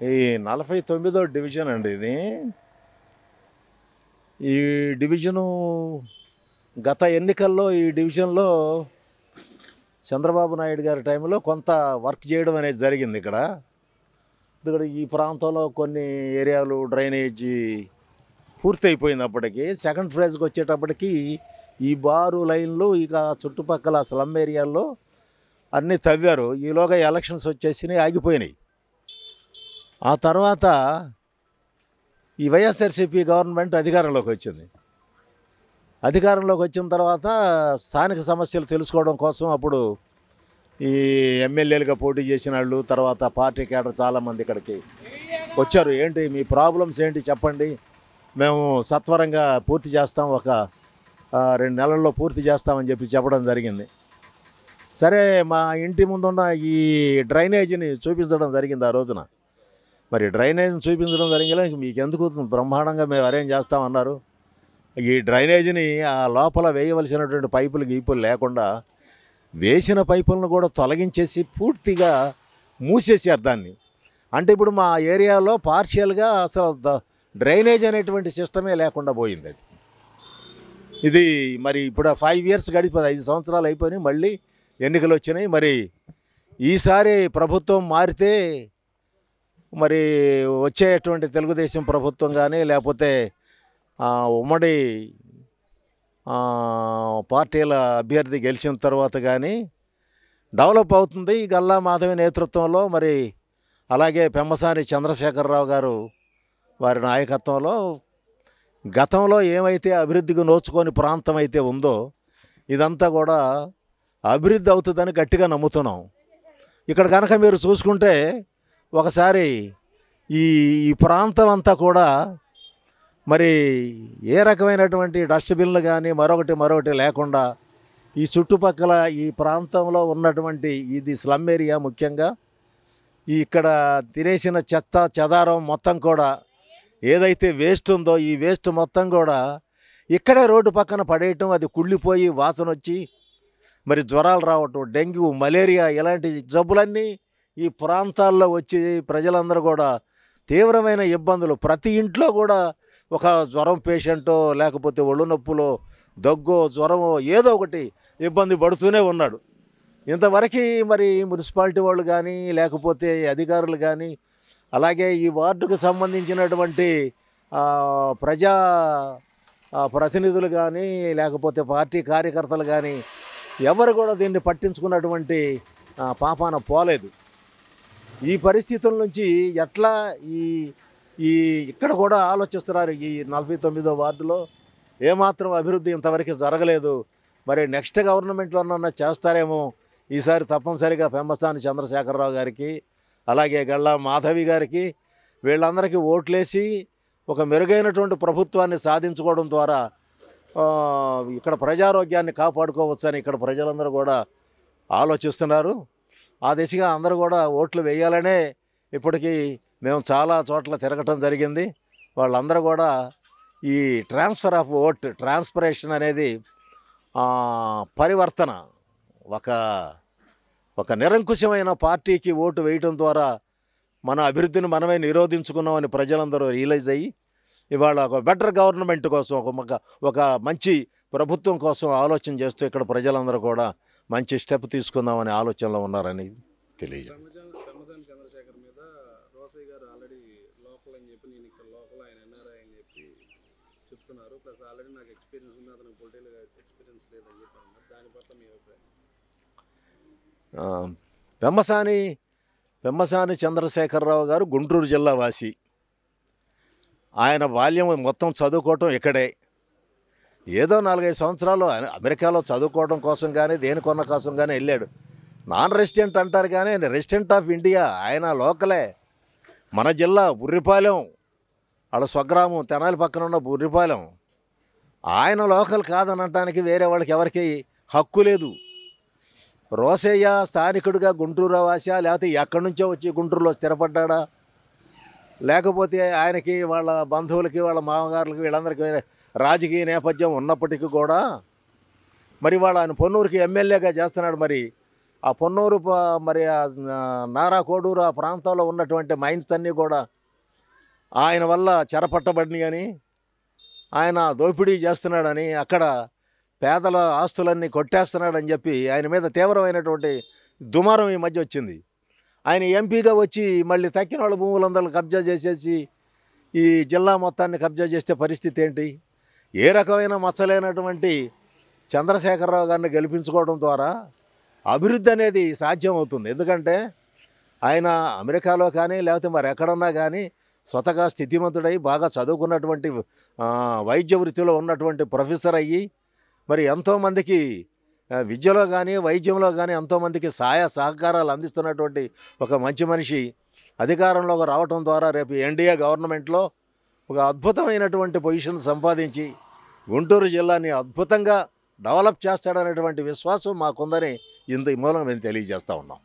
ఈ 49వ డివిజన్ అండి ఇది. ఈ డివిజను గత ఎన్నికల్లో ఈ డివిజన్లో చంద్రబాబు నాయుడు గారి టైంలో కొంత వర్క్ చేయడం అనేది జరిగింది ఇక్కడ. ఈ ప్రాంతంలో కొన్ని ఏరియాలు డ్రైనేజీ పూర్తయిపోయింది. అప్పటికి సెకండ్ ఫేజ్కి వచ్చేటప్పటికి ఈ బారు లైన్లు ఇక చుట్టుపక్కల స్లమ్ ఏరియాల్లో అన్నీ తవ్వారు. ఈలోగా ఎలక్షన్స్ వచ్చేసినాయి, ఆగిపోయినాయి. ఆ తర్వాత ఈ వైఎస్ఆర్సీపీ గవర్నమెంట్ అధికారంలోకి వచ్చింది. అధికారంలోకి వచ్చిన తర్వాత స్థానిక సమస్యలు తెలుసుకోవడం కోసం అప్పుడు ఈ ఎమ్మెల్యేలుగా పోటీ చేసిన వాళ్ళు, తర్వాత పార్టీ కేడర్ చాలామంది ఇక్కడికి వచ్చారు. ఏంటి మీ ప్రాబ్లమ్స్ ఏంటి చెప్పండి, మేము సత్వరంగా పూర్తి చేస్తాం, ఒక 2 నెలల్లో పూర్తి చేస్తామని చెప్పడం జరిగింది. సరే, మా ఇంటి ముందున్న ఈ డ్రైనేజీని చూపించడం జరిగింది ఆ రోజున. మరి డ్రైనేజీని చూపించడం జరిగిన మీకు ఎందుకు బ్రహ్మాండంగా మేము అరేంజ్ చేస్తామన్నారు. ఈ డ్రైనేజీని ఆ లోపల వేయవలసినటువంటి పైపులు గీపులు లేకుండా వేసిన పైపులను కూడా తొలగించేసి పూర్తిగా మూసేసారు దాన్ని. అంటే ఇప్పుడు మా ఏరియాలో పార్షియల్గా అసలు డ్రైనేజ్ అనేటువంటి సిస్టమే లేకుండా పోయింది. అది ఇది మరి ఇప్పుడు 5 ఇయర్స్ గడిపోయింది, 5 సంవత్సరాలు అయిపోయినాయి, మళ్ళీ ఎన్నికలు వచ్చినాయి. మరి ఈసారి ప్రభుత్వం మారితే మరి వచ్చేటువంటి తెలుగుదేశం ప్రభుత్వం కానీ లేకపోతే ఉమ్మడి పార్టీల అభ్యర్థి గెలిచిన తర్వాత కానీ డెవలప్ అవుతుంది. ఈ గల్లా మాధవి నేతృత్వంలో, మరి అలాగే పెమ్మసాని చంద్రశేఖరరావు గారు వారి నాయకత్వంలో గతంలో ఏమైతే అభివృద్ధికి నోచుకొని ప్రాంతం అయితే ఉందో ఇదంతా కూడా అభివృద్ధి అవుతుందని గట్టిగా నమ్ముతున్నాం. ఇక్కడ కనుక మీరు చూసుకుంటే ఒకసారి ఈ ప్రాంతం అంతా కూడా మరి ఏ రకమైనటువంటి డస్ట్బిన్లు కానీ మరొకటి లేకుండా ఈ చుట్టుపక్కల ఈ ప్రాంతంలో ఉన్నటువంటి ఇది స్లమ్ ఏరియా, ముఖ్యంగా ఇక్కడ తినేసిన చెత్త చెదారం మొత్తం కూడా ఏదైతే వేస్ట్ ఉందో ఈ వేస్ట్ మొత్తం కూడా ఇక్కడే రోడ్డు పక్కన పడేయటం, అది కుళ్ళిపోయి వాసన వచ్చి మరి జ్వరాలు రావటం, డెంగ్యూ, మలేరియా ఇలాంటి జబ్బులన్నీ ఈ ప్రాంతాల్లో వచ్చి ప్రజలందరూ కూడా తీవ్రమైన ఇబ్బందులు. ప్రతి ఇంట్లో కూడా ఒక జ్వరం పేషెంటో లేకపోతే ఒళ్ళు నొప్పులో దగ్గో జ్వరమో ఏదో ఒకటి ఇబ్బంది పడుతూనే ఉన్నాడు. ఇంతవరకు మరి మున్సిపాలిటీ వాళ్ళు కానీ లేకపోతే అధికారులు కానీ అలాగే ఈ వార్డుకు సంబంధించినటువంటి ప్రజా ప్రతినిధులు కానీ లేకపోతే పార్టీ కార్యకర్తలు కానీ ఎవరు కూడా దీన్ని పట్టించుకున్నటువంటి పాపాన పోలేదు. ఈ పరిస్థితుల నుంచి ఎట్లా ఈ ఇక్కడ కూడా ఆలోచిస్తున్నారు. ఈ 49వ వార్డులో ఏమాత్రం అభివృద్ధి ఇంతవరకు జరగలేదు. మరి నెక్స్ట్ గవర్నమెంట్లోనన్నా చేస్తారేమో. ఈసారి తప్పనిసరిగా పెమ్మసాని చంద్రశేఖరరావు గారికి అలాగే గల్లా మాధవి గారికి వీళ్ళందరికీ ఓట్లేసి ఒక మెరుగైనటువంటి ప్రభుత్వాన్ని సాధించుకోవడం ద్వారా ఇక్కడ ప్రజారోగ్యాన్ని కాపాడుకోవచ్చని ఇక్కడ ప్రజలందరూ కూడా ఆలోచిస్తున్నారు. ఆ దిశగా అందరూ కూడా ఓట్లు వేయాలనే ఇప్పటికీ మేము చాలా చోట్ల తిరగటం జరిగింది. వాళ్ళందరూ కూడా ఈ ట్రాన్స్ఫర్ ఆఫ్ ఓట్, ట్రాన్స్పరేషన్ అనేది పరివర్తన, ఒక నిరంకుశమైన పార్టీకి ఓటు వేయటం ద్వారా మన అభివృద్ధిని మనమే నిరోధించుకున్నామని ప్రజలందరూ రియలైజ్ అయ్యి ఇవాళ ఒక బెటర్ గవర్నమెంట్ కోసం, ఒక మంచి ప్రభుత్వం కోసం ఆలోచన చేస్తూ ఇక్కడ ప్రజలందరూ కూడా మంచి స్టెప్ తీసుకుందామనే ఆలోచనలో ఉన్నారని తెలియజేయండి. పెమ్మసాని చంద్రశేఖర్ మీద రోసయ్య గారు ఆల్రెడీ లోకల్ అని చెప్పి, నేను ఇక్కడ లోకల్, ఆయన ఎన్ఆర్ఐ అని చెప్పి చెప్తున్నారు. ప్లస్ ఆల్రెడీ నాకు ఎక్స్పీరియన్స్ ఉంది, అతనికి పొలిటికల్ ఎక్స్పీరియన్స్ లేదని చెప్పి అన్నారు. దాని పట్ల మీ అభిప్రాయం? పెమ్మసాని చంద్రశేఖరరావు గారు గుంటూరు జిల్లా వాసి. ఆయన బాల్యం మొత్తం చదువుకోవటం ఇక్కడే. ఏదో 4-5 సంవత్సరాలు అమెరికాలో చదువుకోవడం కోసం కానీ దేనికొన్న కోసం కానీ వెళ్ళాడు. నాన్ రెసిడెంట్ అంటారు కానీ రెసిడెంట్ ఆఫ్ ఇండియా. ఆయన లోకలే. మన జిల్లా బుర్రిపాలెం, వాళ్ళ స్వగ్రామం తెనాలి పక్కన ఉన్న బుర్రిపాలెం. ఆయన లోకల్ కాదనటానికి వేరే వాళ్ళకి ఎవరికి హక్కు లేదు. రోసయ్య స్థానికుడిగా గుంటూరు వాసా, లేకపోతే ఎక్కడి నుంచో వచ్చి గుంటూరులో స్థిరపడ్డా, లేకపోతే ఆయనకి వాళ్ళ బంధువులకి వాళ్ళ మామగారులకి వీళ్ళందరికీ రాజకీయ నేపథ్యం ఉన్నప్పటికీ కూడా మరి ఆయన పొన్నూరుకి ఎమ్మెల్యేగా చేస్తున్నాడు. మరి ఆ పొన్నూరు మరి నారా కోడూరు ఆ ప్రాంతంలో ఉన్నటువంటి మైన్స్ అన్నీ కూడా ఆయన వల్ల చెరపట్టబడినాయని, ఆయన దోపిడీ చేస్తున్నాడని, అక్కడ పేదల ఆస్తులన్నీ కొట్టేస్తున్నాడని చెప్పి ఆయన మీద తీవ్రమైనటువంటి దుమారం ఈ మధ్య వచ్చింది. ఆయన ఎంపీగా వచ్చి మళ్ళీ తక్కిన వాళ్ళ భూములందరూ కబ్జా చేసేసి ఈ జిల్లా మొత్తాన్ని కబ్జా చేస్తే పరిస్థితి ఏంటి? ఏ రకమైన మచ్చలేనటువంటి చంద్రశేఖరరావు గారిని గెలిపించుకోవడం ద్వారా అభివృద్ధి అనేది సాధ్యం అవుతుంది. ఎందుకంటే ఆయన అమెరికాలో కానీ లేకపోతే మరి ఎక్కడన్నా కానీ స్వతగా స్థితిమంతుడై బాగా చదువుకున్నటువంటి వైద్య వృత్తిలో ఉన్నటువంటి ప్రొఫెసర్ అయ్యి మరి ఎంతోమందికి విద్యలో కానీ వైద్యంలో కానీ ఎంతోమందికి సహకారాలు అందిస్తున్నటువంటి ఒక మంచి మనిషి అధికారంలోకి రావటం ద్వారా రేపు ఎన్డీఏ గవర్నమెంట్లో ఒక అద్భుతమైనటువంటి పొజిషన్ సంపాదించి గుంటూరు జిల్లాని అద్భుతంగా డెవలప్ చేస్తాడనేటువంటి విశ్వాసం మాకుందని ఇంత మూలంగా మేము తెలియజేస్తూ ఉన్నాం.